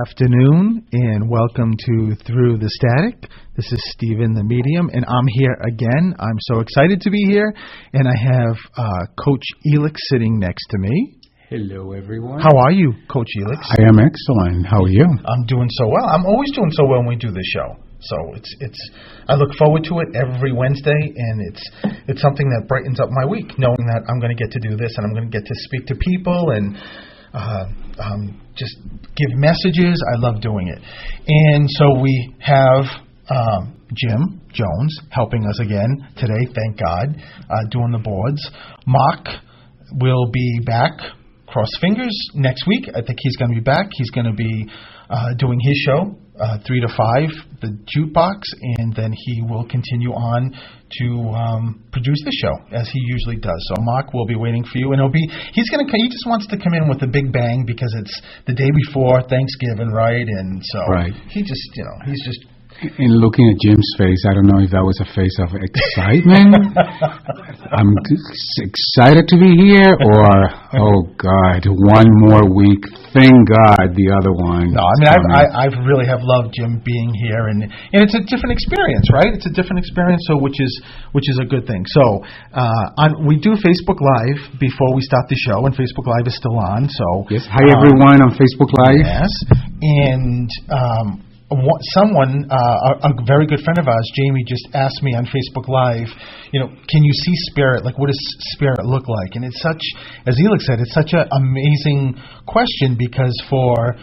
afternoon, and welcome to Through the Static. This is Stephen the Medium, and I'm here again. I'm so excited to be here, and I have Coach Elix sitting next to me. Hello, everyone. How are you, Coach Elix? I am excellent. How are you? I'm doing so well. I'm always doing so well when we do this show. So it's. I look forward to it every Wednesday, and it's something that brightens up my week, knowing that I'm going to get to do this, and I'm going to get to speak to people and just give messages. I love doing it. And so we have Jim Jones helping us again today, thank God, doing the boards. Mark will be back, cross fingers, next week. I think he's going to be back. He's going to be doing his show, 3 to 5, the Jukebox, and then he will continue on to produce the show as he usually does. So Mark will be waiting for you, and he just wants to come in with a big bang because it's the day before Thanksgiving, right? And so he just, he's just. In looking at Jim's face, I don't know if that was a face of excitement. I'm excited to be here, or oh God, one more week. Thank God, the other one. No, I mean I really have loved Jim being here, and it's a different experience, right? It's a different experience, so which is a good thing. So we do Facebook Live before we start the show, and Facebook Live is still on. So yes, hi everyone on Facebook Live. Yes, and. Someone, a very good friend of ours, Jamie, just asked me on Facebook Live, can you see spirit? Like, what does spirit look like? And it's such, as Elix said, it's such an amazing question because for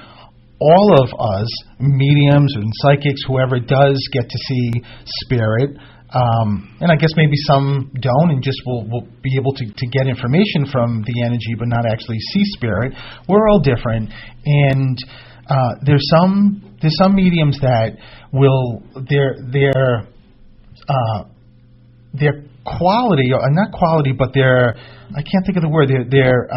all of us, mediums and psychics, whoever does get to see spirit, and I guess maybe some don't and just will be able to get information from the energy but not actually see spirit. We're all different, and there's some mediums that will their quality, or not quality, but their, I can't think of the word, their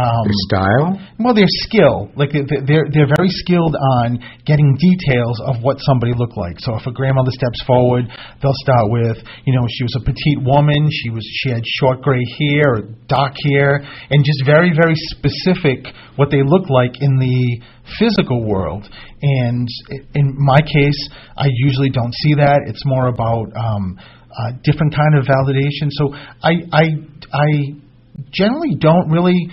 style? Well, their skill. Like they're very skilled on getting details of what somebody looked like. So if a grandmother steps forward, they'll start with, she was a petite woman, she had short gray hair, or dark hair, and just very, very specific what they look like in the physical world. And in my case, I usually don't see that. It's more about different kind of validation. So I generally don't really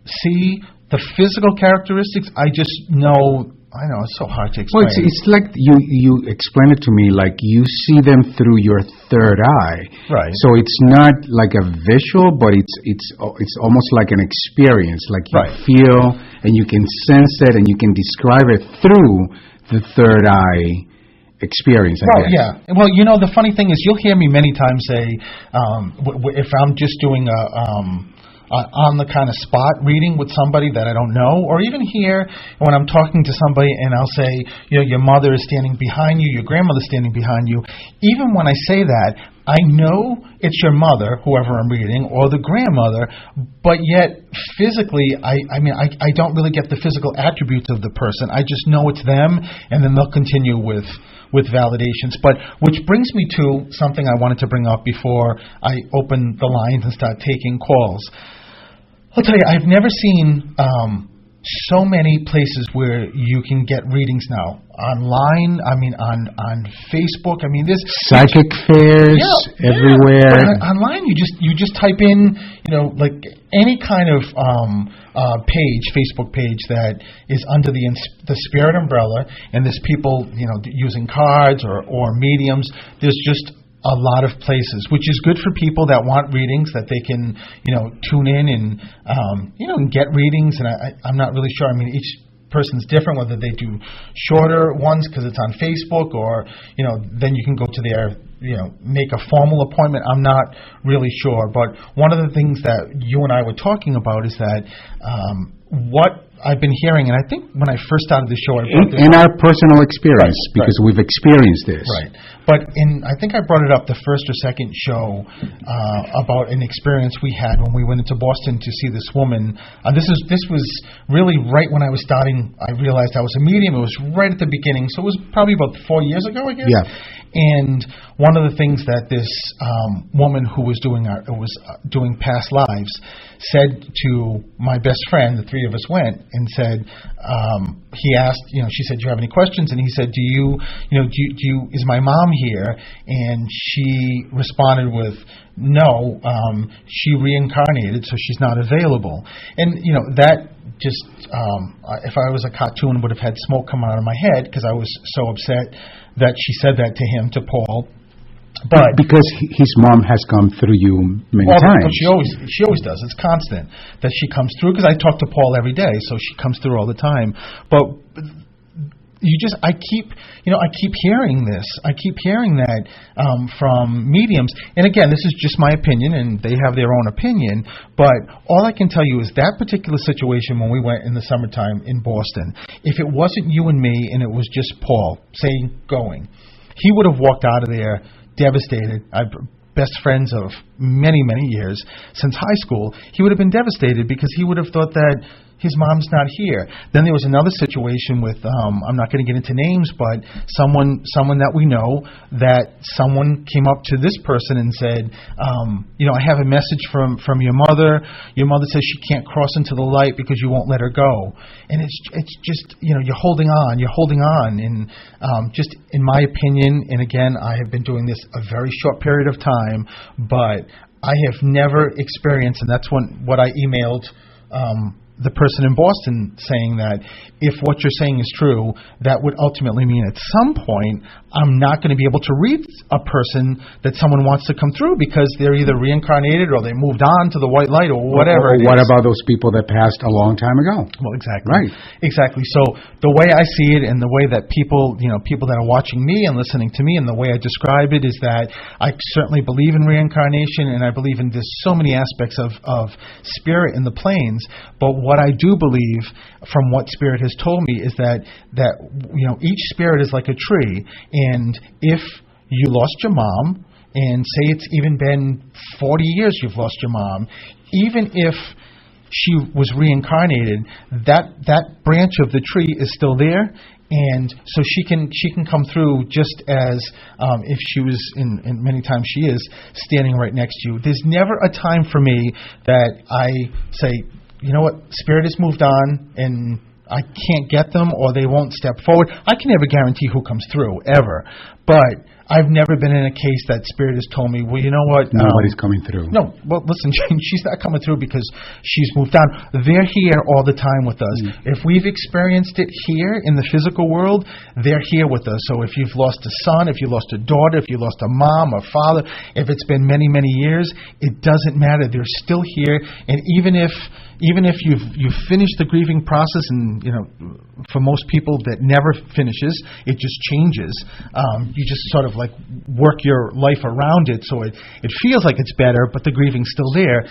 see the physical characteristics. I just know. I know it's so hard to explain. Well, it's like you explain it to me like you see them through your third eye. Right. So it's not like a visual, but it's almost like an experience. Like you feel and you can sense it and you can describe it through the third eye experience, I guess. Yeah. Well, the funny thing is you'll hear me many times say, if I'm just doing on the kind of spot reading with somebody that I don't know, or even here when I'm talking to somebody and I'll say, your mother is standing behind you, your grandmother's standing behind you. Even when I say that, I know it's your mother, whoever I'm reading, or the grandmother, but yet physically, I don't really get the physical attributes of the person. I just know it's them, and then they'll continue with validations. But which brings me to something I wanted to bring up before I open the lines and start taking calls. I'll tell you, I've never seen so many places where you can get readings now. Online, on Facebook. There's psychic fairs everywhere. But online, you just type in, like any kind of page, Facebook page that is under the spirit umbrella, and there's people, using cards or mediums. There's just a lot of places, which is good for people that want readings, that they can, tune in and, and get readings. And I'm not really sure. Each person's different, whether they do shorter ones because it's on Facebook, or, then you can go to their, make a formal appointment. I'm not really sure. But one of the things that you and I were talking about is that what I've been hearing, and I think when I first started the show, in our personal experience, because we've experienced this, right? But I think I brought it up the first or second show about an experience we had when we went into Boston to see this woman. This was really right when I was starting. I realized I was a medium. It was right at the beginning, so it was probably about 4 years ago, I guess. Yeah. And one of the things that this woman who was doing past lives said to my best friend, the three of us went and said, he asked, she said, "Do you have any questions?" And he said, "Do you is my mom here?" And she responded with, "No, she reincarnated, so she's not available." And that just, if I was a cartoon, would have had smoke come out of my head because I was so upset that she said that to him, to Paul. But because his mom has come through you many times. She always does. It's constant that she comes through, because I talk to Paul every day, so she comes through all the time. But I keep hearing this. I keep hearing that from mediums. And again, this is just my opinion, and they have their own opinion. But all I can tell you is that particular situation when we went in the summertime in Boston, if it wasn't you and me and it was just Paul, going, he would have walked out of there devastated. I've best friends of many, many years, since high school. He would have been devastated because he would have thought that his mom's not here. Then there was another situation with, I'm not going to get into names, but someone that we know, that someone came up to this person and said, I have a message from your mother. Your mother says she can't cross into the light because you won't let her go. And it's just, you're holding on. And just in my opinion, and again, I have been doing this a very short period of time, but I have never experienced, and that's what I emailed the person in Boston, saying that if what you're saying is true, that would ultimately mean at some point I'm not going to be able to read a person that someone wants to come through because they're either reincarnated or they moved on to the white light or whatever. Or what about those people that passed a long time ago? Well, exactly. Right. Exactly. So the way I see it, and the way that people that are watching me and listening to me, and the way I describe it, is that I certainly believe in reincarnation, and I believe in there's so many aspects of spirit in the planes. But what I do believe, from what Spirit has told me, is that each spirit is like a tree, and if you lost your mom, and say it's even been 40 years you've lost your mom, even if she was reincarnated, that branch of the tree is still there. And so she can come through just as if she was, and many times she is, standing right next to you. There's never a time for me that I say, you know what, Spirit has moved on and I can't get them, or they won't step forward. I can never guarantee who comes through, ever. But I've never been in a case that Spirit has told me, well, you know what? Nobody's coming through. No, well, listen, she's not coming through because she's moved on. They're here all the time with us. If we've experienced it here in the physical world, they're here with us. So if you've lost a son, if you lost a daughter, if you lost a mom or father, if it's been many, many years, it doesn't matter. They're still here. And even if you've finished the grieving process, and for most people that never finishes, it just changes. You just sort of like work your life around it, so it feels like it's better, but the grieving's still there.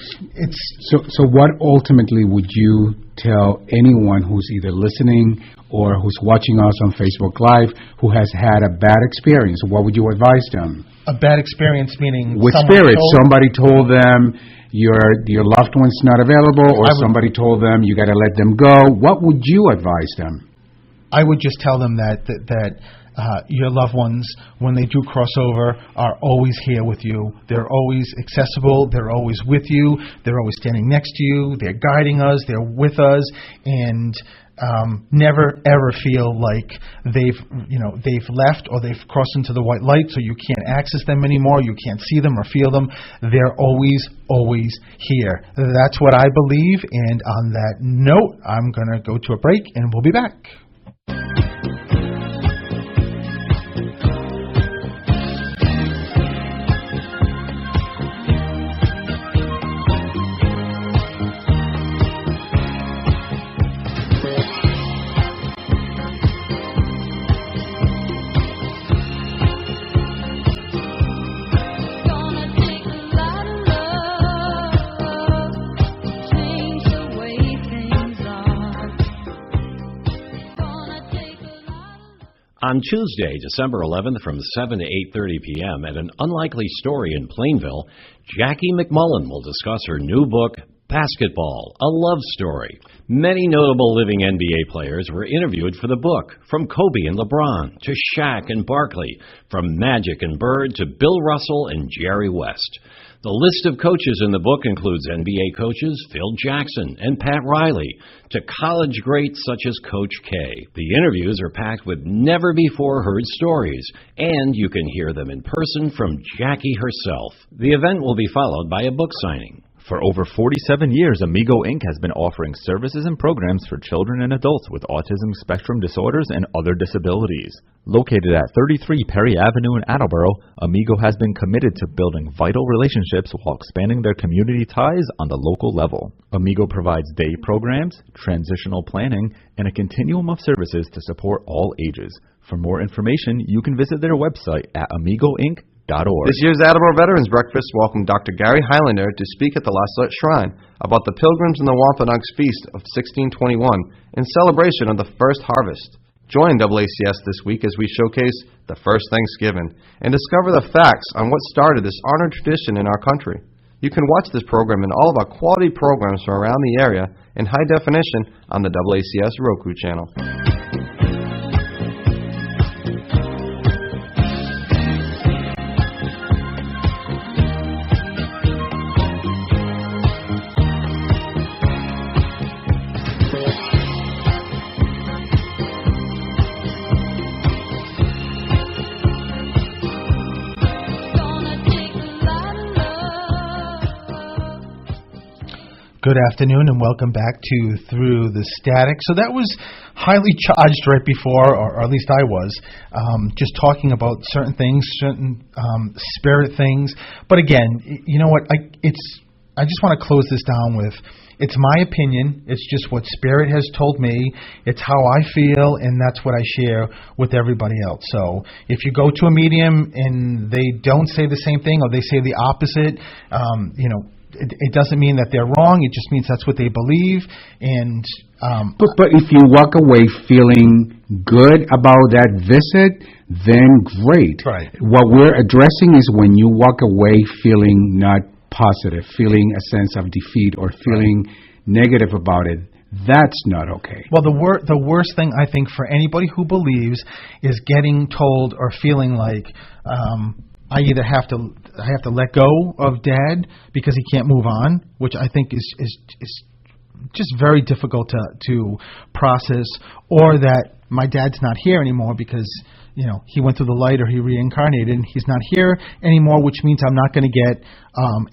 So what ultimately would you tell anyone who's either listening or who's watching us on Facebook Live who has had a bad experience? What would you advise them? A bad experience meaning with Spirit. Somebody told them your loved one's not available, or somebody told them you got to let them go. What would you advise them? I would just tell them that your loved ones, when they do cross over, are always here with you. They're always accessible. They're always with you. They're always standing next to you. They're guiding us. They're with us, and never ever feel like they've left or they've crossed into the white light, so you can't access them anymore. You can't see them or feel them. They're always here. That's what I believe. And on that note, I'm going to go to a break, and we'll be back. On Tuesday, December 11th from 7 to 8:30 p.m. at An Unlikely Story in Plainville, Jackie McMullen will discuss her new book, basketball, a love story. Many notable living NBA players were interviewed for the book, from Kobe and LeBron to Shaq and Barkley, from Magic and Bird to Bill Russell and Jerry West. The list of coaches in the book includes NBA coaches Phil Jackson and Pat Riley, to college greats such as Coach K. The interviews are packed with never-before-heard stories, and you can hear them in person from Jackie herself. The event will be followed by a book signing. For over 47 years, Amigo Inc. has been offering services and programs for children and adults with autism spectrum disorders and other disabilities. Located at 33 Perry Avenue in Attleboro, Amigo has been committed to building vital relationships while expanding their community ties on the local level. Amigo provides day programs, transitional planning, and a continuum of services to support all ages. For more information, you can visit their website at amigoinc.org. This year's Attleboro Veterans Breakfast welcomed Dr. Gary Highlander to speak at the La Salette Shrine about the Pilgrims and the Wampanoags Feast of 1621 in celebration of the first harvest. Join AACS this week as we showcase the first Thanksgiving and discover the facts on what started this honored tradition in our country. You can watch this program and all of our quality programs from around the area in high definition on the AACS Roku channel. Good afternoon and welcome back to Through the Static. So that was highly charged right before, or at least I was, just talking about certain things, certain spirit things. But again, you know what? I just want to close this down with, it's my opinion. It's just what Spirit has told me. It's how I feel, and that's what I share with everybody else. So if you go to a medium and they don't say the same thing or they say the opposite, it doesn't mean that they're wrong. It just means that's what they believe. And but if you walk away feeling good about that visit, then great. Right. What we're addressing is when you walk away feeling not positive, feeling a sense of defeat or feeling negative about it. That's not okay. Well, the worst thing I think for anybody who believes is getting told or feeling like I either have to let go of Dad because he can't move on, which I think is just very difficult to process, or that my dad's not here anymore because he went through the light or he reincarnated and he's not here anymore, which means I'm not going to get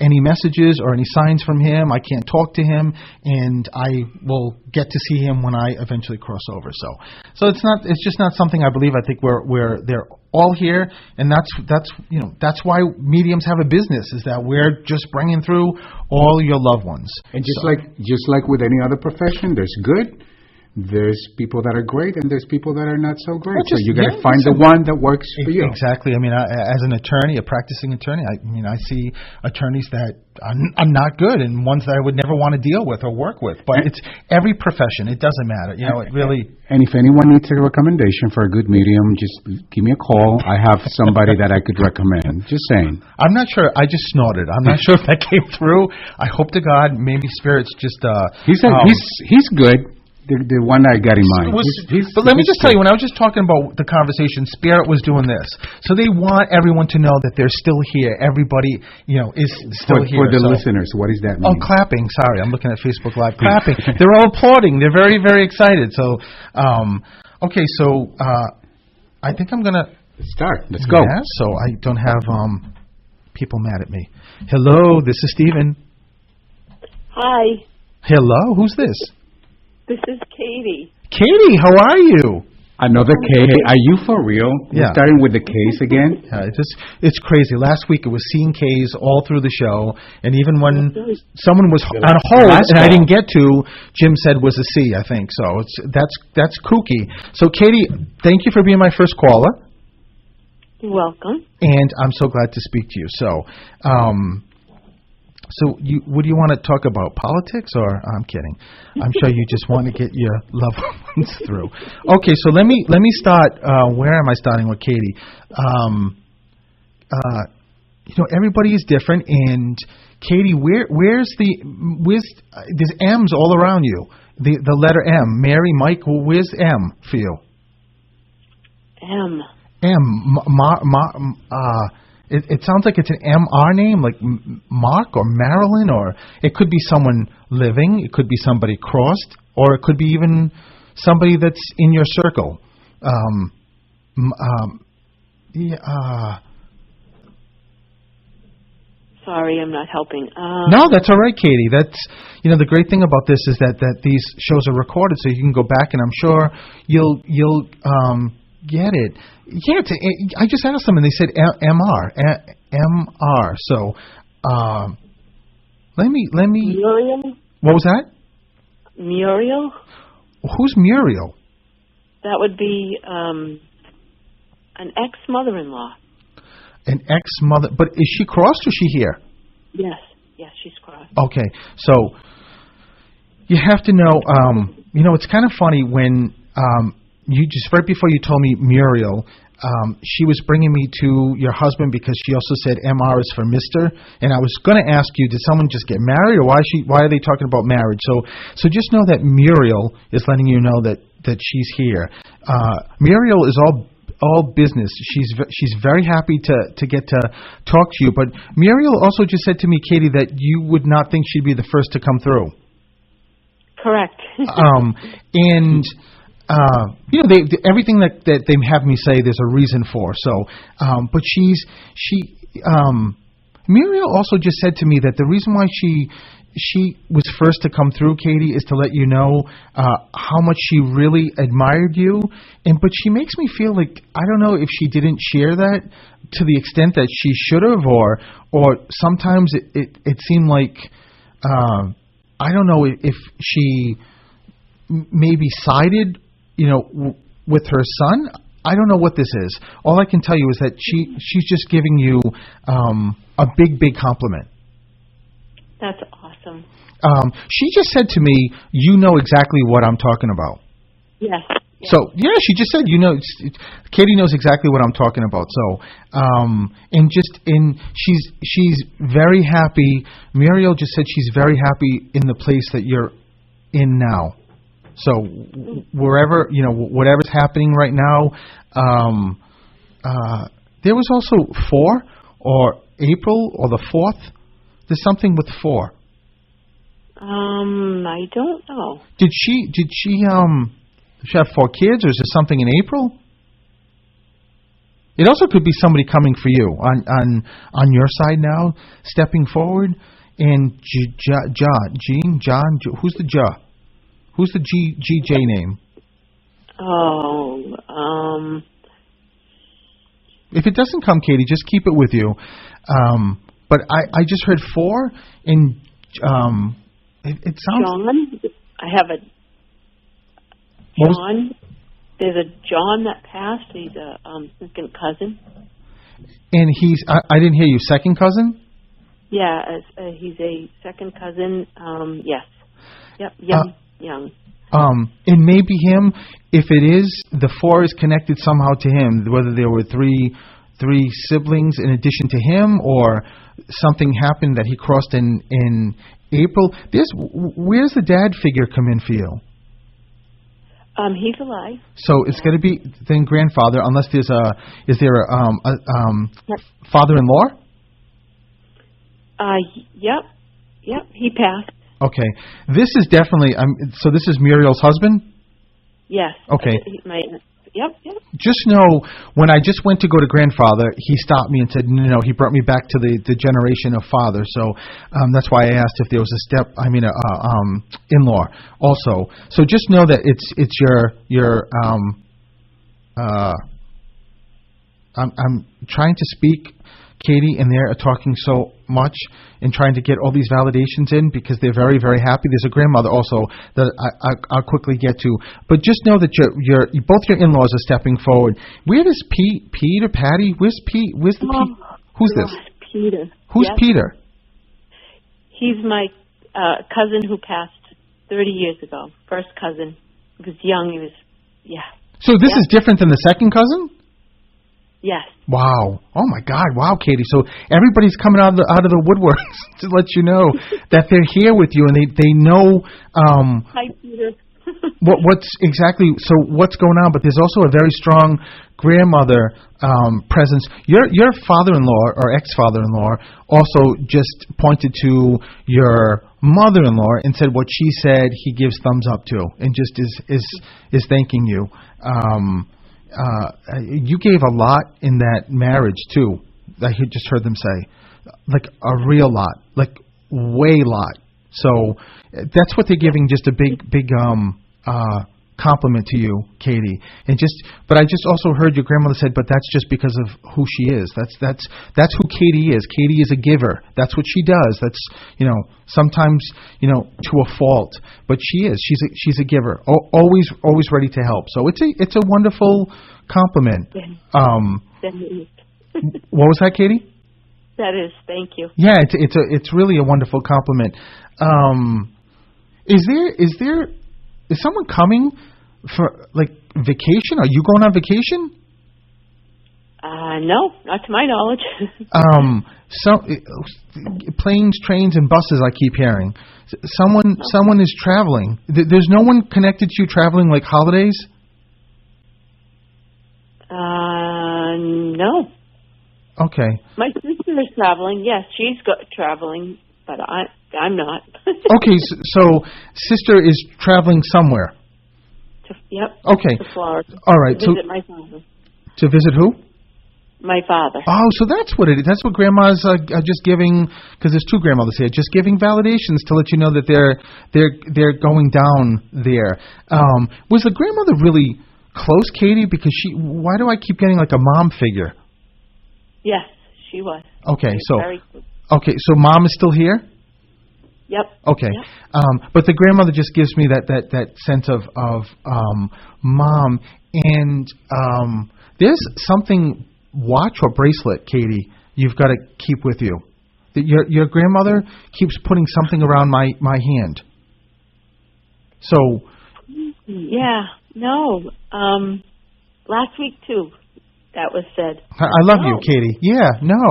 any messages or any signs from him. I can't talk to him, and I will get to see him when I eventually cross over. So it's just not something I believe. I think they're all here, and that's why mediums have a business, is that we're just bringing through all your loved ones. And just like with any other profession, there's good. There's people that are great, and there's people that are not so great. So you got to find the one that works for you. Exactly. I mean, as an attorney, a practicing attorney, I see attorneys that are not good, and ones that I would never want to deal with or work with. But it's every profession. It doesn't matter. It really. And if anyone needs a recommendation for a good medium, just give me a call. I have somebody that I could recommend. Just saying. I'm not sure. I just snorted. I'm not sure if that came through. I hope to God, maybe Spirit's just. He's good. The one I got in mind. But let me just tell you, when I was just talking about the conversation, Spirit was doing this. So they want everyone to know that they're still here. Everybody, is still here. For the listeners, what does that mean? Oh, clapping. Sorry, I'm looking at Facebook Live. Clapping. They're all applauding. They're very, very excited. So, okay, so I think I'm going to start. Let's go. Yeah, so I don't have people mad at me. Hello, this is Stephen. Hi. Hello, who's this? This is Katie. Katie, how are you? Another K. Are you for real? Yeah. We're starting with the K's again? Yeah, it's crazy. Last week it was seeing K's all through the show, and even when someone was on hold and I didn't get to, Jim said was a C, I think. So that's kooky. So Katie, thank you for being my first caller. You're welcome. And I'm so glad to speak to you. So, would you want to talk about politics, or I'm kidding? I'm sure you just want to get your loved ones through. Okay, so let me start. Where am I starting with Katie? everybody is different. And Katie, where's there's M's all around you. The letter M. Mary, Mike. Where's M for you? M. It sounds like it's an MR name, like Mark or Marilyn, or it could be someone living. It could be somebody crossed, or it could be even somebody that's in your circle. Sorry, I'm not helping. No, that's all right, Katie. That's the great thing about this is that these shows are recorded, so you can go back, and I'm sure you'll get it. Yeah, I just asked them, and they said MR. So let me. Muriel. What was that? Muriel. Who's Muriel? That would be an ex-mother-in-law. An ex-mother, but is she crossed or is she here? Yes, she's crossed. Okay, so you have to know. It's kind of funny when you just right before you told me Muriel, she was bringing me to your husband because she also said MR is for Mr. And I was going to ask you, did someone just get married, or why are they talking about marriage? So just know that Muriel is letting you know that she's here. Muriel is all business. She's very happy to get to talk to you. But Muriel also just said to me, Katie, that you would not think she'd be the first to come through. Correct. Everything that they have me say, there's a reason for. So, but Muriel also just said to me that the reason why she was first to come through, Katie, is to let you know how much she really admired you. But she makes me feel like, I don't know if she didn't share that to the extent that she should have, or sometimes it seemed like, I don't know if she maybe sided, with her son. I don't know what this is. All I can tell you is that she's just giving you a big compliment. That's awesome. She just said to me, you know exactly what I'm talking about. Yes. So, yeah, she just said, Katie knows exactly what I'm talking about. So, she's very happy. Muriel just said she's very happy in the place that you're in now. So, wherever, whatever's happening right now, there was also 4 or April or the 4th. There's something with 4. I don't know. Did she have 4 kids, or is there something in April? It also could be somebody coming for you on your side now, stepping forward. And John, who's the Ja? Who's the GJ name? If it doesn't come, Katie, just keep it with you. But I just heard 4, and it sounds... John? I have a John. There's a John that passed. He's a second cousin. And he's... I didn't hear you. Second cousin? Yeah, he's a second cousin. Yes. Yep, young. And maybe him, if it is, the 4 is connected somehow to him, whether there were three siblings in addition to him, or something happened that he crossed in April. Where's the dad figure come in for you? He's alive. So it's going to be then grandfather, unless is there a father-in-law? Yep, he passed. Okay, this is definitely. So this is Muriel's husband. Yes. Okay. Yep. Just know, when I just went to go to grandfather, he stopped me and said, no, he brought me back to the generation of father. So that's why I asked if there was a in-law also. So just know that it's your I'm trying to speak, Katie, and they're talking so much and trying to get all these validations in because they're very, very happy. There's a grandmother also that I'll quickly get to. But just know that both your in-laws are stepping forward. Where does Pete or Patty? Where's Pete? Where's the Pete? Who's this? Peter. Who's Peter? He's my cousin who passed 30 years ago. First cousin. He was young. So this is different than the second cousin? Yes. Wow. Oh my God. Wow, Katie. So everybody's coming out of the woodworks to let you know that they're here with you, and they know Hi, Peter. what's exactly what's going on. But there's also a very strong grandmother presence. Your father-in-law or ex-father-in-law also just pointed to your mother-in-law and said what she said he gives thumbs up to, and just is thanking you. You gave a lot in that marriage too. I just heard them say, like a real lot, like way lot. So that's what they're giving, just a big compliment to you, Katie. But I just also heard your grandmother said, but that's just because of who she is. That's who Katie is. Katie is a giver. That's what she does. That's, sometimes, to a fault, but she is. She's a giver. Always ready to help. So it's a wonderful compliment. What was that, Katie? That is. Thank you. Yeah, it's really a wonderful compliment. Is someone coming for like vacation? Are you going on vacation? No, not to my knowledge. Planes, trains, and buses. I keep hearing someone is traveling. There's no one connected to you traveling like holidays. No. Okay. My sister is traveling. Yes, she's traveling, but I'm not. Okay, so sister is traveling somewhere. Yep. Okay. To Florida. All right. To visit my father. To visit who? My father. Oh, so that's what it is. That's what grandmas are just giving, because there's two grandmothers here, just giving validations to let you know that they're going down there. Was the grandmother really close, Katie? Because why do I keep getting like a mom figure? Yes, she was. Okay, Very close. Okay, so mom is still here? Yep. Okay. Yep. But the grandmother just gives me that sense of mom. And there's something, watch or bracelet, Katie, you've got to keep with you. Your grandmother keeps putting something around my hand. So. Yeah. No. Last week too. That was said. I love you, Katie. Yeah, no.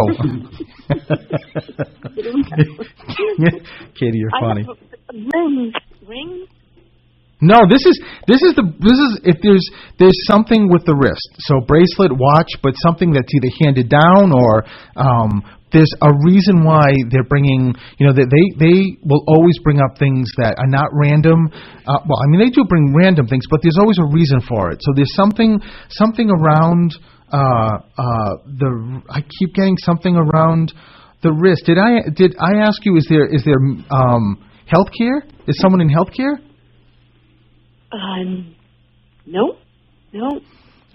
Katie, you're funny. Ring? No, this is if there's something with the wrist. So bracelet, watch, but something that's either handed down or there's a reason why they're bringing. They will always bring up things that are not random. They do bring random things, but there's always a reason for it. So there's something around. I keep getting something around the wrist. Did I ask you? Is there healthcare? Is someone in healthcare? No.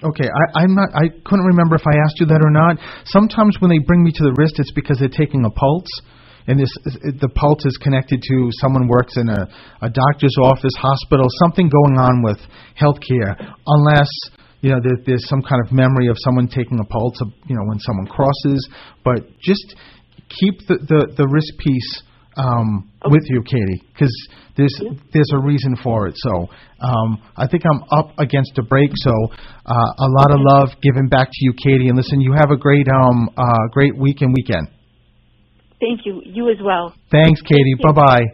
Okay, I'm not. I couldn't remember if I asked you that or not. Sometimes when they bring me to the wrist, it's because they're taking a pulse, and the pulse is connected to someone works in a doctor's office, hospital, something going on with healthcare, unless. There's some kind of memory of someone taking a pulse of, when someone crosses. But just keep the wrist piece with you, Katie, because there's a reason for it. So I think I'm up against a break. So a lot of love given back to you, Katie. And listen, you have a great week and weekend. Thank you. You as well. Thanks, Katie. Bye-bye.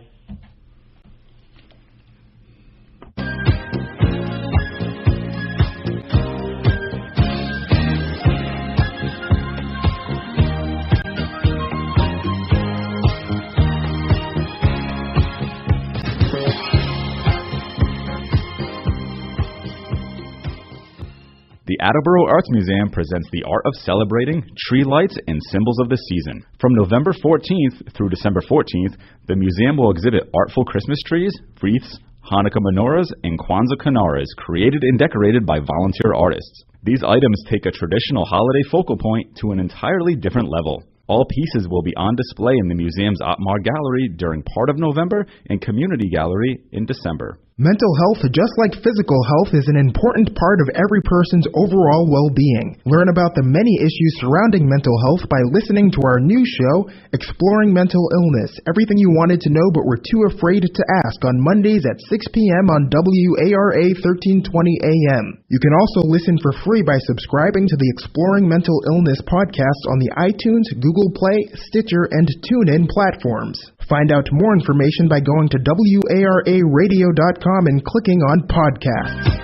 The Attleboro Arts Museum presents the art of celebrating tree lights and symbols of the season. From November 14th through December 14th, the museum will exhibit artful Christmas trees, wreaths, Hanukkah menorahs, and Kwanzaa kinaras created and decorated by volunteer artists. These items take a traditional holiday focal point to an entirely different level. All pieces will be on display in the museum's Otmar Gallery during part of November and Community Gallery in December. Mental health, just like physical health, is an important part of every person's overall well-being. Learn about the many issues surrounding mental health by listening to our new show, Exploring Mental Illness, everything you wanted to know but were too afraid to ask, on Mondays at 6 p.m. on WARA 1320 AM. You can also listen for free by subscribing to the Exploring Mental Illness podcast on the iTunes, Google Play, Stitcher, and TuneIn platforms. Find out more information by going to WARAradio.com and clicking on podcasts.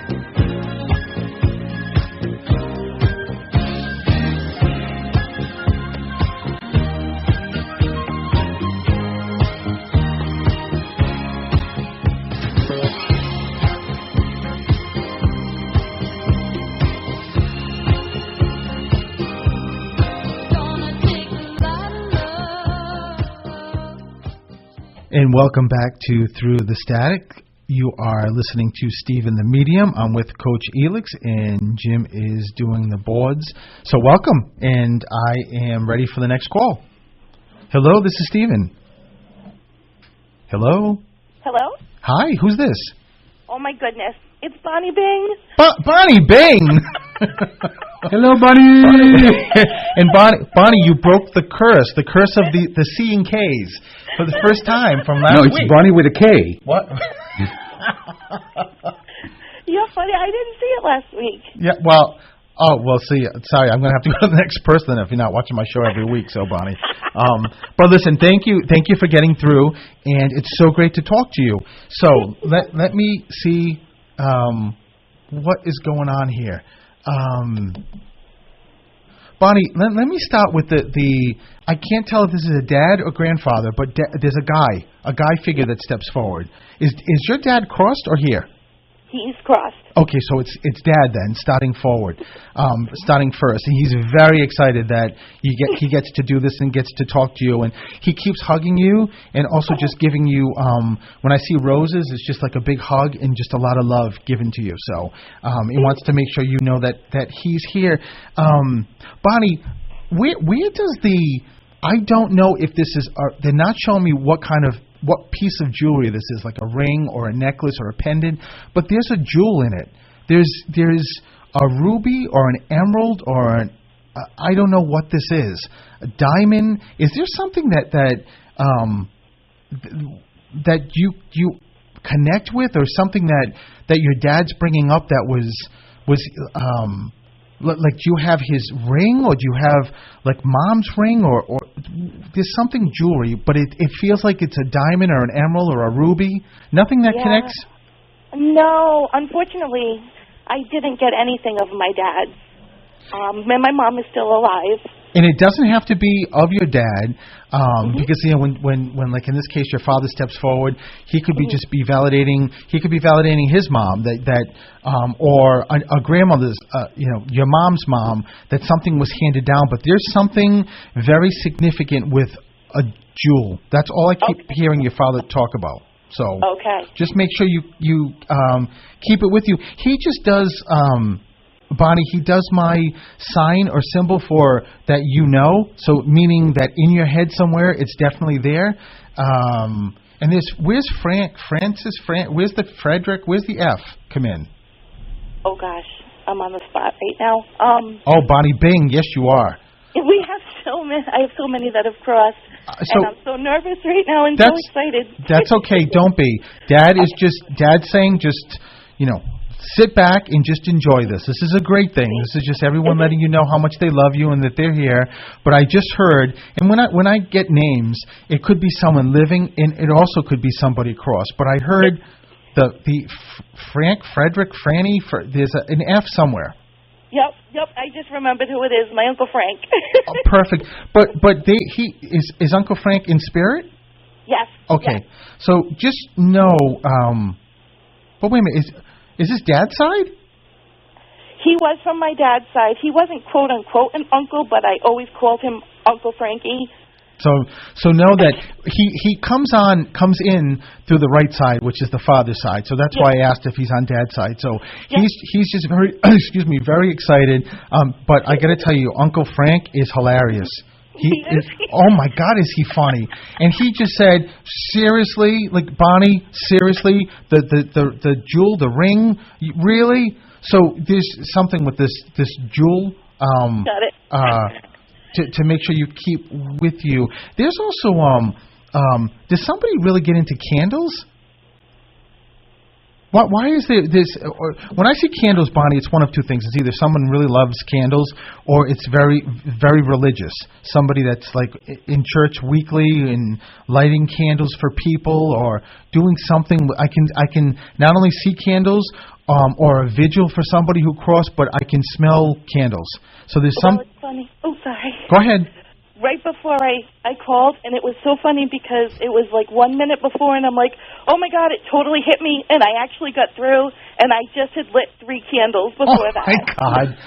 And welcome back to Through the Static. You are listening to Stephen the Medium. I'm with Coach Elix, and Jim is doing the boards. So welcome, and I am ready for the next call. Hello, this is Stephen. Hello? Hello? Hi, who's this? Oh, my goodness. It's Bonnie Bing. Bonnie Bing! Hello, Bonnie! And Bonnie, you broke the curse of the C and K's for the first time from last week. No, it's Bonnie with a K. What? You're funny. I didn't see it last week. Yeah, well, see, sorry, I'm going to have to go to the next person if you're not watching my show every week, so Bonnie. But listen, thank you for getting through, and it's so great to talk to you. So let me see what is going on here. Bonnie, let me start with the I can't tell if this is a dad or grandfather, but there's a guy figure that steps forward. Is your dad crossed or here? He's crossed. Okay, so it's dad then, starting forward, starting first. And he's very excited that he gets to do this and gets to talk to you. And he keeps hugging you and also just giving you, when I see roses, it's just like a big hug and just a lot of love given to you. So he wants to make sure you know that he's here. Bonnie, where does I don't know if this is, they're not showing me what piece of jewelry this is, like a ring or a necklace or a pendant, but there's a jewel in it. There's a ruby or an emerald or I don't know what this is. A diamond. Is there something that you connect with, or something that your dad's bringing up that was like, do you have his ring, or do you have like mom's ring, or there's something jewelry, but it feels like it's a diamond or an emerald or a ruby? Nothing that connects? No, unfortunately, I didn't get anything of my dad's. And my mom is still alive. And it doesn't have to be of your dad, because when like in this case your father steps forward, he could be just be validating. He could be validating his mom or a grandmother's, your mom's mom, that something was handed down. But there's something very significant with a jewel. That's all I keep hearing your father talk about. So just make sure you keep it with you. He just does. Bonnie, he does my sign or symbol for that, so meaning that in your head somewhere it's definitely there. And where's Francis? Where's the Frederick? Where's the F come in? Oh gosh, I'm on the spot right now. Bonnie Bing, yes you are. We have I have so many that have crossed, and I'm so nervous right now and so excited. That's okay, don't be. Dad's saying sit back and just enjoy this. This is a great thing. This is just everyone letting you know how much they love you and that they're here. But I just heard, and when I get names, it could be someone living, and it also could be somebody crossed. But I heard the Frederick, Franny, there's an F somewhere. Yep. I just remembered who it is. My Uncle Frank. Perfect. But is Uncle Frank in spirit? Yes. Okay. Yes. So just know. But wait a minute. Is this dad's side? He was from my dad's side. He wasn't quote unquote an uncle, but I always called him Uncle Frankie. So know that he comes in through the right side, which is the father's side. So that's why I asked if he's on dad's side. So he's just very very excited. But I got to tell you, Uncle Frank is hilarious. He is, oh my God, is he funny? And he just said, seriously, like Bonnie, seriously, the jewel, the ring, really? So there's something with this jewel. Got it. To make sure you keep with you. There's also does somebody really get into candles? Why is there this? When I see candles, Bonnie, it's one of two things. It's either someone really loves candles, or it's very, very religious. Somebody that's like in church weekly and lighting candles for people, or doing something. I can not only see candles, or a vigil for somebody who crossed, but I can smell candles. So there's some. It's funny. Oh, sorry. Go ahead. Right before I called, and it was so funny because it was like 1 minute before, and I'm like, oh my God, it totally hit me, and I actually got through, and I just had lit 3 candles before that. Oh my God,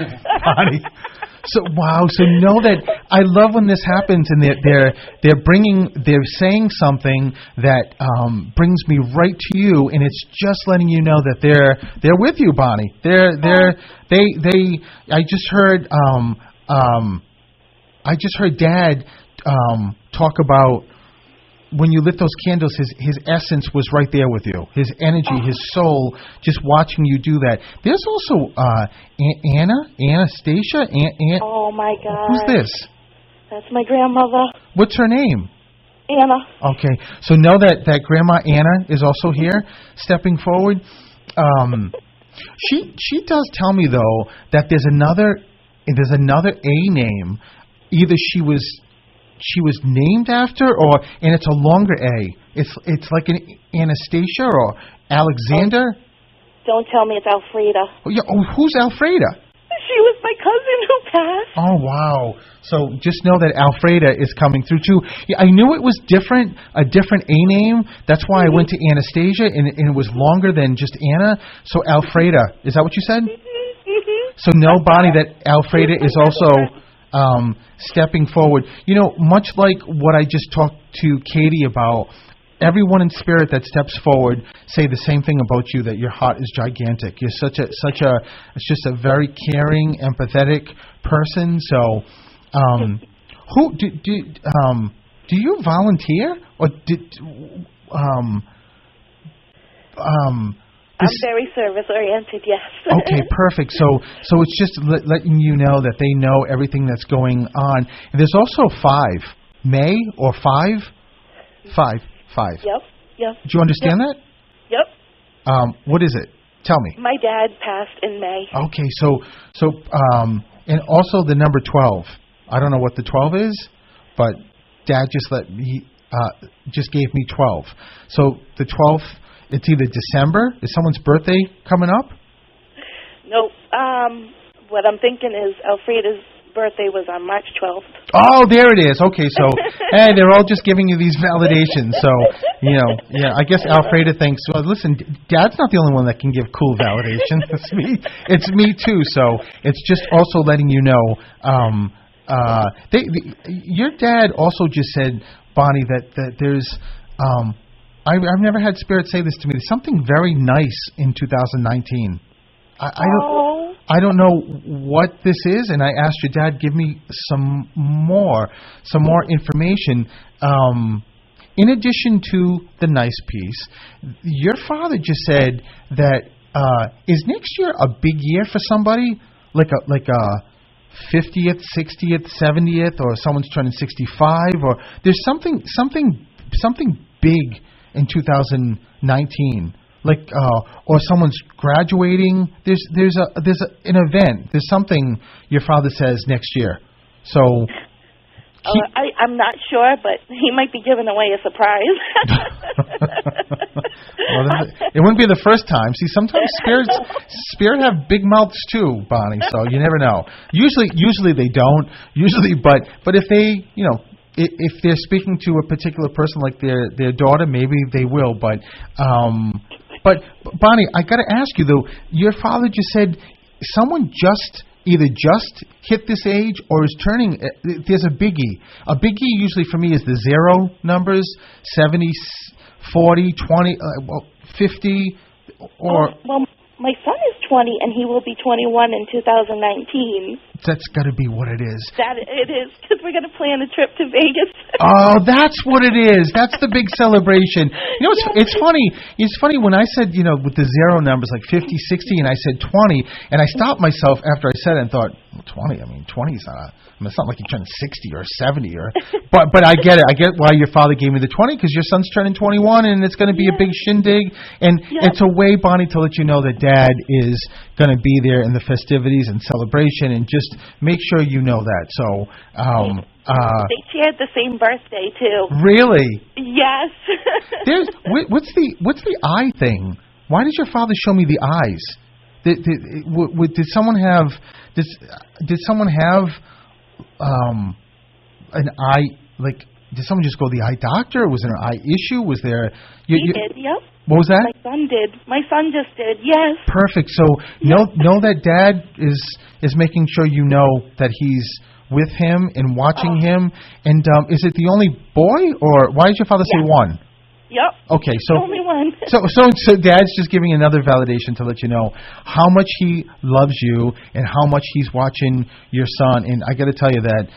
Bonnie. So wow. So know that I love when this happens, and they're saying something that brings me right to you, and it's just letting you know that they're with you, Bonnie. I just heard. I just heard Dad talk about when you lit those candles, his essence was right there with you. His energy, his soul, just watching you do that. There's also Anastasia. Oh, my God. Who's this? That's my grandmother. What's her name? Anna. Okay, so know that Grandma Anna is also here, stepping forward. She does tell me, though, that there's another A name. Either she was named after, and it's a longer A. It's like an Anastasia or Alexander. Don't tell me it's Alfreda. Oh, yeah. Oh, who's Alfreda? She was my cousin who passed. Oh, wow. So just know that Alfreda is coming through too. Yeah, I knew it was different, a different A name. That's why I went to Anastasia, and it was longer than just Anna. So Alfreda, is that what you said? So know, Bonnie, that Alfreda is also stepping forward. You know, much like what I just talked to Katie about, everyone in spirit that steps forward say the same thing about you, that your heart is gigantic. You're it's just a very caring, empathetic person. So, who do you volunteer, or I'm very service-oriented, yes. Okay, perfect. So it's just letting you know that they know everything that's going on. And there's also 5. May or 5? 5. Yep. Do you understand that? Yep. What is it? Tell me. My dad passed in May. Okay, so and also the number 12. I don't know what the 12 is, but Dad just gave me 12. So the 12th. It's either December. Is someone's birthday coming up? Nope. What I'm thinking is Alfreda's birthday was on March 12th. Oh, there it is. Okay, so hey, they're all just giving you these validations. So, yeah, I guess Alfreda thinks, well, listen, Dad's not the only one that can give cool validation. It's me too. So it's just also letting you know. Your dad also just said, Bonnie, that there's. I've never had Spirit say this to me. There's something very nice in 2019. I don't know what this is, and I asked your dad, give me some more information. In addition to the nice piece, your father just said that is next year a big year for somebody, like a 50th, 60th, 70th, or someone's turning 65, or there's something big in 2019, like or someone's graduating. There's an event. There's something your father says next year. So I'm not sure, but he might be giving away a surprise. Well, it wouldn't be the first time. See, sometimes spirit have big mouths too, Bonnie. So you never know. Usually they don't. But if they, if they're speaking to a particular person like their daughter, maybe they will. But Bonnie, I got to ask you though. Your father just said someone either just hit this age or is turning. There's a biggie. A biggie usually for me is the 0 numbers, 70, 40, 20, 50, or. Well, my son is 20 and he will be 21 in 2019. That's got to be what it is. That it is, because we're going to plan a trip to Vegas. Oh, that's what it is. That's the big celebration. You know, it's funny. It's funny when I said, with the zero numbers like 50, 60, and I said 20, and I stopped myself after I said it and thought, 20. I mean, 20 is not. It's not like you're turning 60 or 70 but I get it. I get why your father gave me the 20, because your son's turning 21, and it's going to be a big shindig, and it's a way, Bonnie, to let you know that Dad is going to be there in the festivities and celebration, and just make sure you know that. So, they shared the same birthday too. Really? Yes. What's the eye thing? Why does your father show me the eyes? Did someone have an eye, like, did someone just go to the eye doctor? Was there an eye issue? Was there? He did. Yep. What was that? My son did. My son just did. Yes. Perfect. So know that Dad is making sure you know that he's with him and watching him. And is it the only boy, or why did your father say one? Yep. Okay, so only one. so Dad's just giving another validation to let you know how much he loves you and how much he's watching your son. And I got to tell you that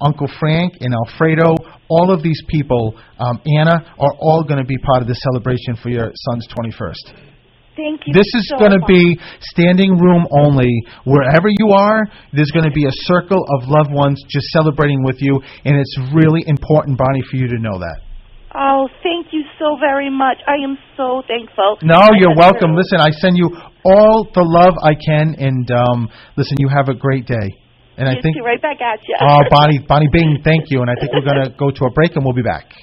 Uncle Frank and Alfredo, all of these people, Anna, are all going to be part of the celebration for your son's 21st. Thank you. This is going to be standing room only. Wherever you are, there's going to be a circle of loved ones just celebrating with you, and it's really important, Bonnie, for you to know that. Oh, thank you so very much. I am so thankful. No, you're welcome. Listen, I send you all the love I can, and listen, you have a great day. And I think right back at you. Oh, Bonnie Bing, thank you. And I think we're going to go to a break, and we'll be back.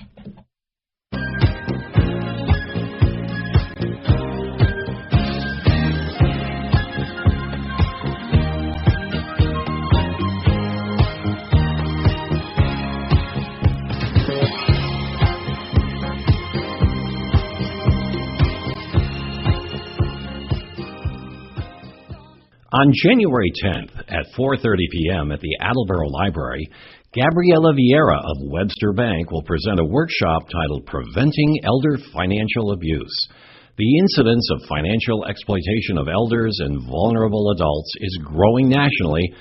On January 10th at 4:30 p.m. at the Attleboro Library, Gabriela Vieira of Webster Bank will present a workshop titled Preventing Elder Financial Abuse. The incidence of financial exploitation of elders and vulnerable adults is growing nationally.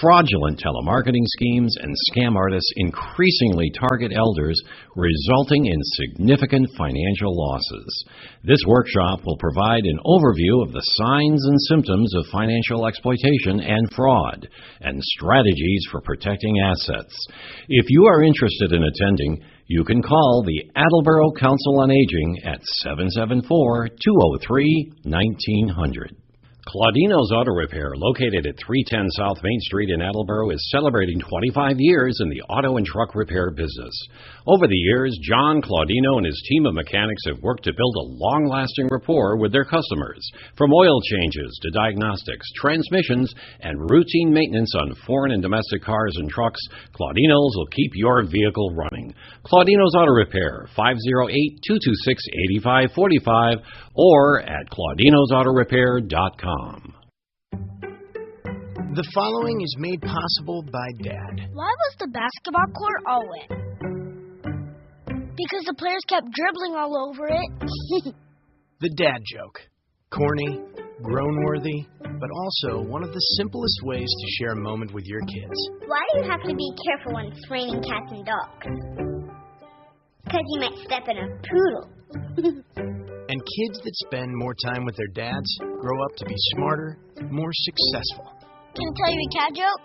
Fraudulent telemarketing schemes and scam artists increasingly target elders, resulting in significant financial losses. This workshop will provide an overview of the signs and symptoms of financial exploitation and fraud, and strategies for protecting assets. If you are interested in attending, you can call the Attleboro Council on Aging at 774-203-1900. Claudino's Auto Repair, located at 310 South Main Street in Attleboro, is celebrating 25 years in the auto and truck repair business. Over the years, John Claudino and his team of mechanics have worked to build a long-lasting rapport with their customers. From oil changes to diagnostics, transmissions, and routine maintenance on foreign and domestic cars and trucks, Claudino's will keep your vehicle running. Claudino's Auto Repair, 508-226-8545, or at claudinosautorepair.com. The following is made possible by Dad. Why was the basketball court all wet? Because the players kept dribbling all over it. The dad joke. Corny, groan-worthy, but also one of the simplest ways to share a moment with your kids. Why do you have to be careful when it's raining cats and dogs? Because you might step in a poodle. And kids that spend more time with their dads grow up to be smarter, more successful. Can I tell you a cat joke?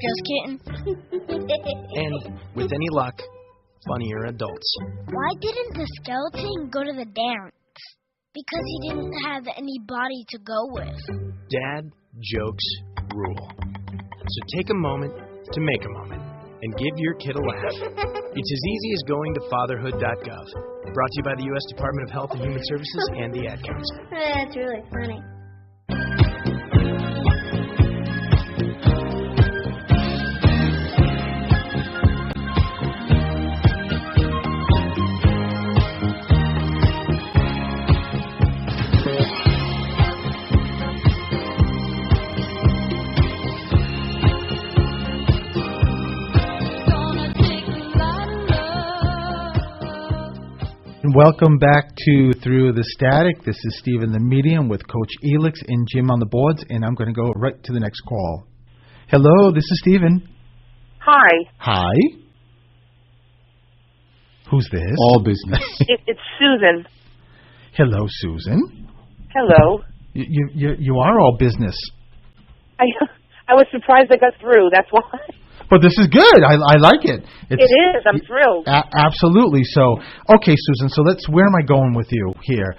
Just kidding. And, with any luck, funnier adults. Why didn't the skeleton go to the dance? Because he didn't have any body to go with. Dad jokes rule. So take a moment to make a moment and give your kid a laugh. It's as easy as going to fatherhood.gov. Brought to you by the U.S. Department of Health and Human Services and the Ad Council. That's really funny. Welcome back to Through the Static. This is Stephen the Medium with Coach Elix and Jim on the boards, and I'm going to go right to the next call. Hello, this is Stephen. Hi. Hi. Who's this? All business. It's Susan. Hello, Susan. Hello. You are all business. I was surprised I got through. That's why. But this is good. I like it. It is. I'm thrilled. Absolutely. So, okay, Susan. So where am I going with you here?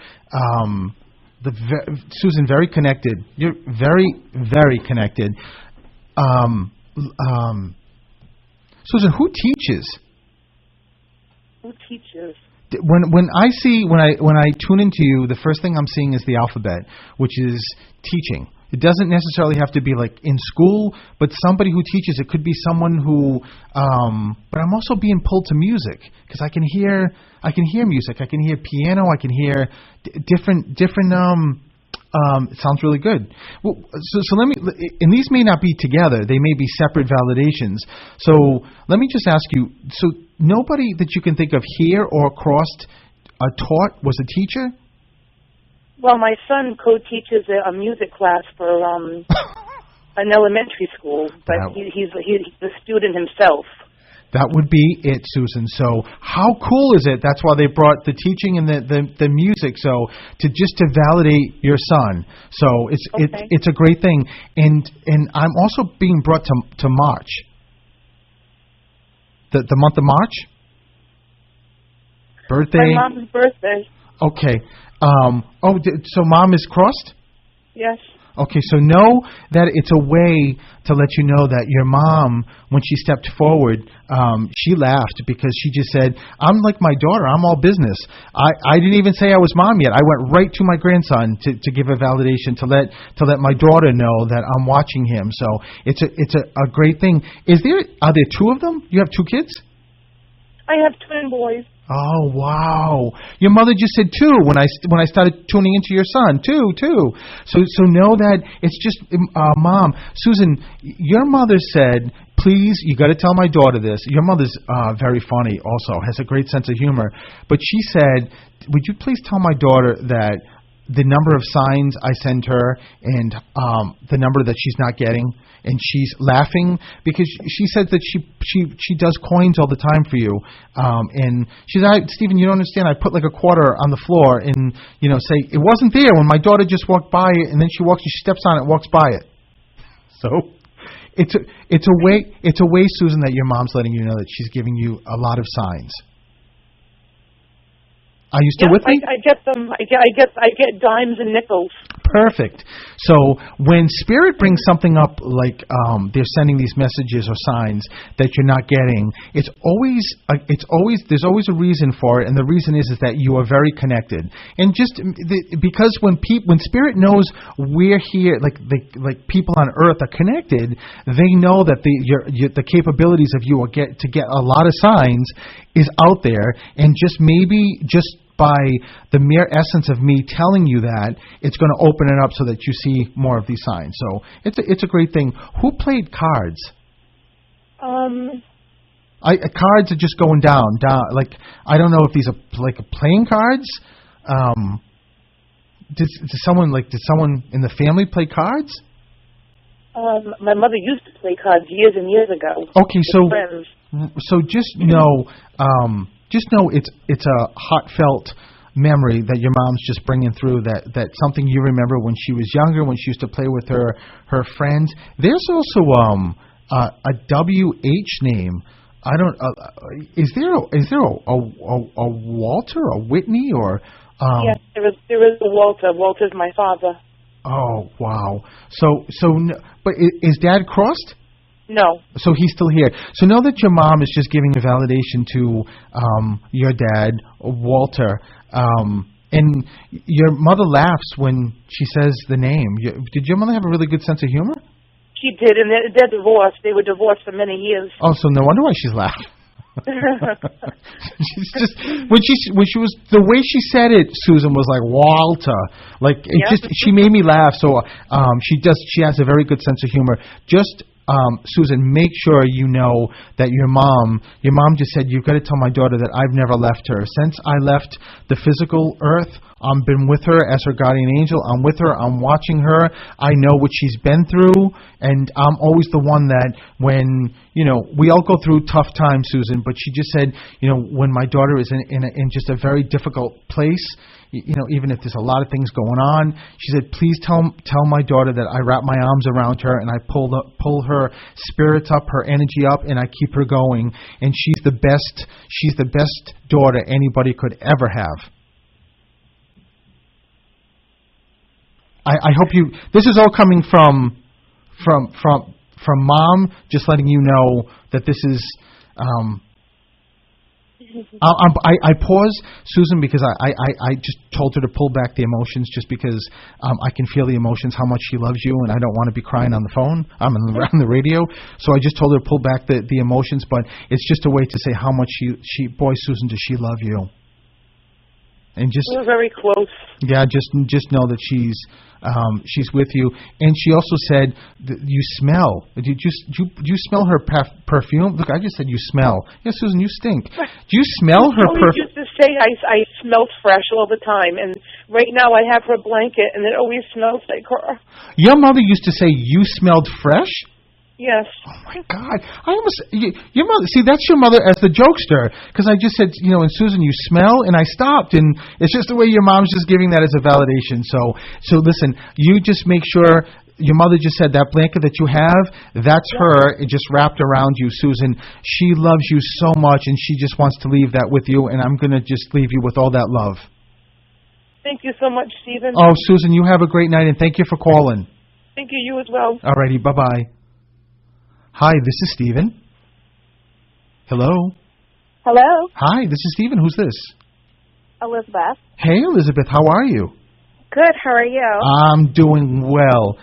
Susan, very connected. You're very, very connected. Susan, who teaches? Who teaches? When I tune into you, the first thing I'm seeing is the alphabet, which is teaching. It doesn't necessarily have to be like in school, but somebody who teaches. It could be someone who. But I'm also being pulled to music because I can hear music. I can hear piano. I can hear different. It sounds really good. Well, so let me. And these may not be together. They may be separate validations. So let me just ask you. So nobody that you can think of here or across taught was a teacher? Well, my son co-teaches a music class for an elementary school, but he's the student himself. That would be it, Susan. So how cool is it? That's why they brought the teaching and the music. So to validate your son. So it's a great thing. And I'm also being brought to March. The month of March. Birthday. My mom's birthday. Okay. So Mom is crossed? Yes. Okay, so know that it's a way to let you know that your mom, when she stepped forward, she laughed because she just said, I'm like my daughter, I'm all business. I didn't even say I was mom yet. I went right to my grandson to give a validation, to let my daughter know that I'm watching him. So it's a great thing. Are there two of them? You have two kids? I have twin boys. Oh, wow. Your mother just said two when I started tuning into your son. Two. So know that it's just, Mom, Susan, your mother said, please, you got to tell my daughter this. Your mother's very funny also, has a great sense of humor. But she said, would you please tell my daughter that the number of signs I send her and the number that she's not getting, and she's laughing because she said that she does coins all the time for you, and she's like, Stephen, you don't understand. I put like a quarter on the floor and say it wasn't there when my daughter just walked by it, and then she steps on it, walks by it. So it's a way, Susan, that your mom's letting you know that she's giving you a lot of signs. Are you still with me? I get them. I get dimes and nickels. Perfect. So when Spirit brings something up, like they're sending these messages or signs that you're not getting, there's always a reason for it, and the reason is that you are very connected. And because when Spirit knows we're here, like people on Earth are connected, they know that the capabilities of you to get a lot of signs is out there, and just by the mere essence of me telling you that, it's going to open it up so that you see more of these signs. So it's a great thing. Who played cards? Cards are just going down. Like, I don't know if these are like playing cards. Did someone in the family play cards? My mother used to play cards years and years ago. Okay, so just know. Just know it's a heartfelt memory that your mom's just bringing through, that something you remember when she was younger, when she used to play with her friends. There's also a WH name. I don't. Is there a Walter, a Whitney, or? Yes, there is a Walter. Walter's my father. Oh wow! But is Dad crossed? No. So he's still here. So know that your mom is just giving a validation to your dad, Walter. And your mother laughs when she says the name. Did your mother have a really good sense of humor? She did, and they're divorced. They were divorced for many years. Oh, so no wonder why she's laughing. She's just when she was, the way she said it, Susan, was like Walter. Like it just, she made me laugh. So she has a very good sense of humor. Just Susan, make sure you know that your mom just said, you've got to tell my daughter that I've never left her. Since I left the physical earth, I've been with her as her guardian angel. I'm with her. I'm watching her. I know what she's been through, and I'm always the one that when, we all go through tough times, Susan, but she just said, when my daughter is in just a very difficult place, even if there's a lot of things going on, she said, please tell my daughter that I wrap my arms around her and I pull her spirits up, her energy up, and I keep her going. And she's the best daughter anybody could ever have. I hope you. This is all coming from Mom, just letting you know that this is. I pause, Susan, because I just told her to pull back the emotions, just because I can feel the emotions, how much she loves you, and I don't want to be crying on the phone. I'm on the radio, so I just told her to pull back the emotions. But it's just a way to say how much boy, Susan, does she love you. And just we're very close. Yeah, just know that she's with you. And she also said that you smell. Do you smell her perfume? Look, I just said you smell. Yeah, Susan, you stink. Do you smell her perfume? Used to say I smelled fresh all the time, and right now I have her blanket, and it always smells like her. Your mother used to say you smelled fresh? Yes. Oh my God! Your mother. See, that's your mother as the jokester. Because I just said, and Susan, you smell, and I stopped, and it's just the way your mom's just giving that as a validation. So listen, you just make sure. Your mother just said that blanket that you have, that's her. It just wrapped around you, Susan. She loves you so much, and she just wants to leave that with you. And I'm gonna just leave you with all that love. Thank you so much, Stephen. Oh, Susan, you have a great night, and thank you for calling. Thank you. You as well. Alrighty, bye-bye. Hi, this is Stephen. Hello. Hello. Hi, this is Stephen. Who's this? Elizabeth. Hey, Elizabeth. How are you? Good. How are you? I'm doing well.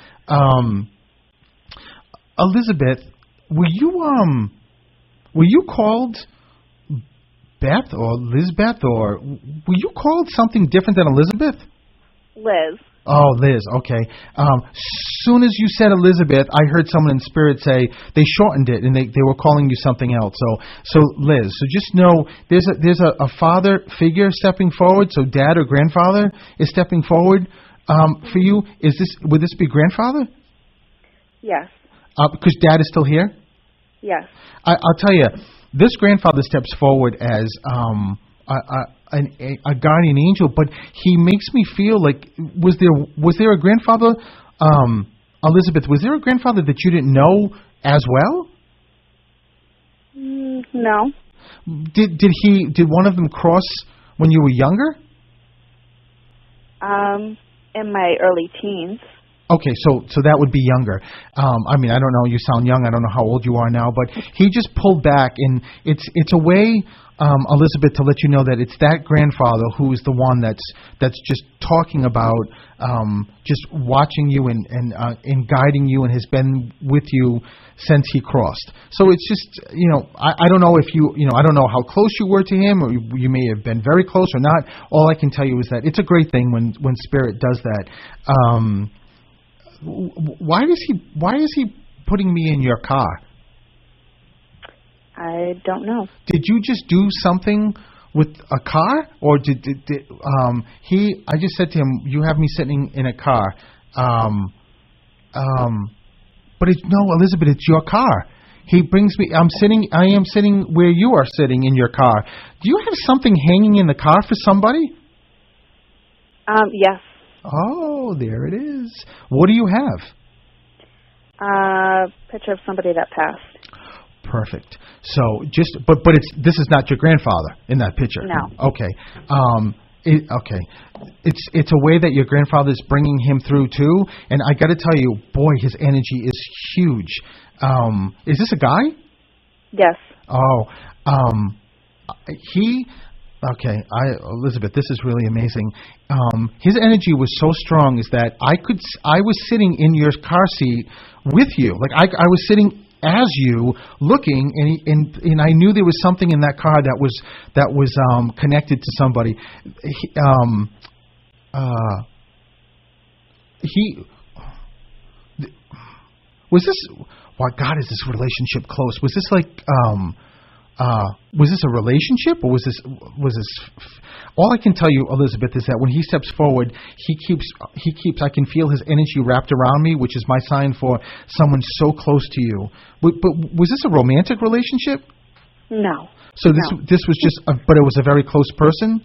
Elizabeth, were you called Beth or Lizbeth, or were you called something different than Elizabeth? Liz. Oh, Liz, okay. Soon as you said Elizabeth, I heard someone in spirit say they shortened it and they were calling you something else. So Liz, so just know there's a father figure stepping forward. So dad or grandfather is stepping forward for you. Would this be grandfather? Yes. Because dad is still here? Yes. I'll tell you, this grandfather steps forward as a guardian angel, but he makes me feel like was there a grandfather, Elizabeth? Was there a grandfather that you didn't know as well? No. Did one of them cross when you were younger? In my early teens. Okay, so that would be younger. I mean, I don't know. You sound young. I don't know how old you are now, but he just pulled back, and it's a way, Elizabeth, to let you know that it's that grandfather who is the one that's just talking about just watching you and guiding you, and has been with you since he crossed. So it's just, I don't know if I don't know how close you were to him, or you may have been very close or not. All I can tell you is that it's a great thing when Spirit does that. Why is he putting me in your car? I don't know. Did you just do something with a car, or did he? I just said to him, "You have me sitting in a car." But no, Elizabeth, it's your car. He brings me. I am sitting where you are sitting in your car. Do you have something hanging in the car for somebody? Yes. Oh, there it is. What do you have? Picture of somebody that passed. Perfect. So but this is not your grandfather in that picture. No. Okay. Okay. It's a way that your grandfather is bringing him through too. And I got to tell you, boy, his energy is huge. Is this a guy? Yes. Oh. Okay, Elizabeth, this is really amazing. His energy was so strong is that I was sitting in your car seat with you. Like I was sitting as you, looking, and I knew there was something in that car that was connected to somebody. why God is this relationship close? Was this like was this a relationship, or was this all I can tell you, Elizabeth, is that when he steps forward, he keeps I can feel his energy wrapped around me, which is my sign for someone so close to you. But was this a romantic relationship? No. So this was just but it was a very close person?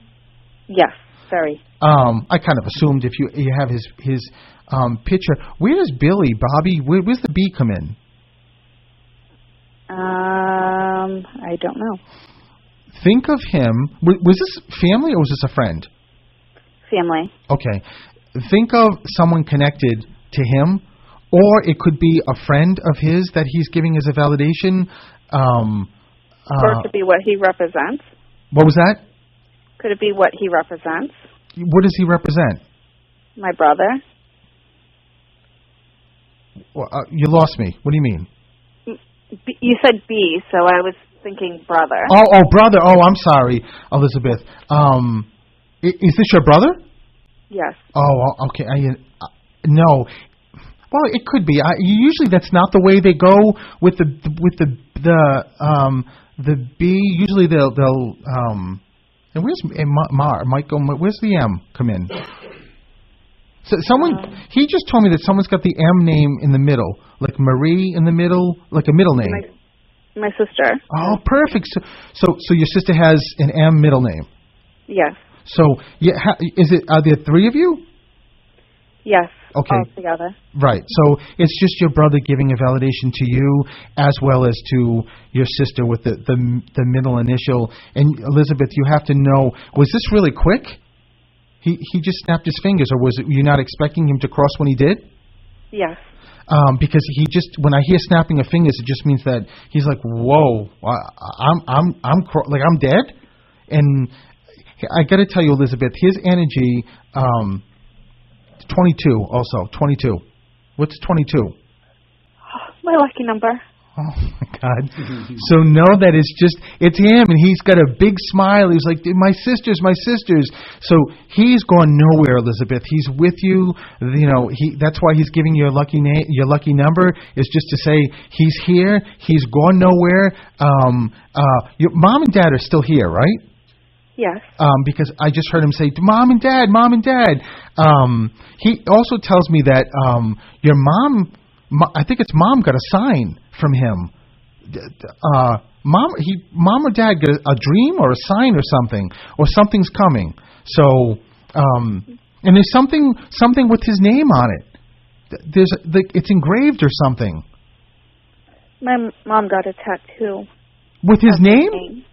Yes, very. I kind of assumed if you have his picture. Where does Billy, Bobby, where's the B come in? I don't know. Think of him. Was this family or was this a friend? Family. Okay. Think of someone connected to him, or it could be a friend of his that he's giving as a validation. Or it could be what he represents. What was that? Could it be what he represents? What does he represent? My brother. Well, you lost me. What do you mean? You said B, so I was thinking brother. Oh, brother. Oh, I'm sorry, Elizabeth. Is this your brother? Yes. Oh, okay. No. Well, it could be. Usually, that's not the way they go with the B. Usually, they'll and where's Michael? Where's the M come in? So he just told me that someone's got the M name in the middle, like Marie in the middle, like a middle name. My sister. Oh, perfect. So your sister has an M middle name. Yes. So are there three of you? Yes. Okay. All together. Right. So it's just your brother giving a validation to you as well as to your sister with the middle initial. And Elizabeth, you have to know, was this really quick? He just snapped his fingers, or was it you not expecting him to cross when he did? Yes. Because when I hear snapping of fingers, it just means that he's like, whoa, I'm dead. And I got to tell you, Elizabeth, his energy, 22 also, 22. What's 22? My lucky number. Oh, my God. So know that it's him, and he's got a big smile. He's like, my sisters. So he's gone nowhere, Elizabeth. He's with you. That's why he's giving you your lucky number, is just to say he's here. He's gone nowhere. Your mom and dad are still here, right? Yes. Because I just heard him say, Mom and Dad. He also tells me that your mom, I think it's Mom, got a sign from him. Mom or Dad got a dream or a sign or something's coming. So, and there's something with his name on it. It's engraved or something. My mom got a tattoo. With his name?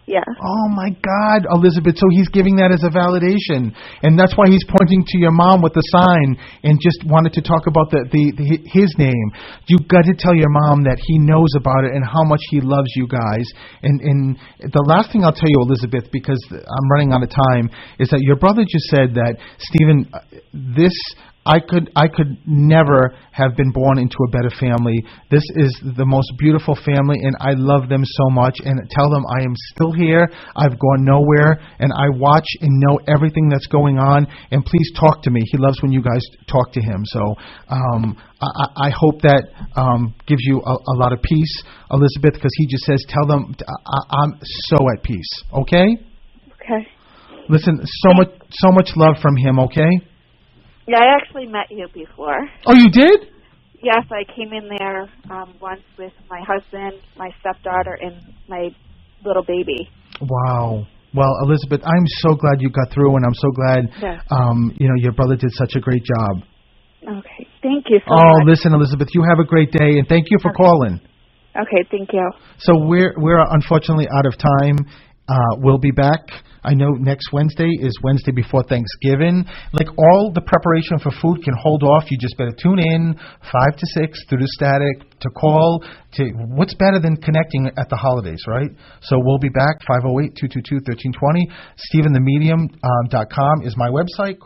Yeah. Oh, my God, Elizabeth. So he's giving that as a validation. And that's why he's pointing to your mom with the sign and just wanted to talk about his name. You've got to tell your mom that he knows about it and how much he loves you guys. And the last thing I'll tell you, Elizabeth, because I'm running out of time, is that your brother just said that, Stephen, I could never have been born into a better family. This is the most beautiful family, and I love them so much. And tell them I am still here. I've gone nowhere, and I watch and know everything that's going on. And please talk to me. He loves when you guys talk to him. So I hope that gives you a lot of peace, Elizabeth, because he just says, tell them I'm so at peace. Okay? Okay. Listen, so much love from him. Okay? Yeah, I actually met you before. Oh, you did? Yes, I came in there once with my husband, my stepdaughter, and my little baby. Wow. Well, Elizabeth, I'm so glad you got through, and I'm so glad your brother did such a great job. Okay, thank you so much. Oh, listen, Elizabeth, you have a great day, and thank you for calling. Okay, thank you. So we're unfortunately out of time. We'll be back. I know next Wednesday is Wednesday before Thanksgiving. Like, all the preparation for food can hold off. You just better tune in 5 to 6 through the static to call. What's better than connecting at the holidays, right? So we'll be back, 508-222-1320. StephenTheMedium.com is my website.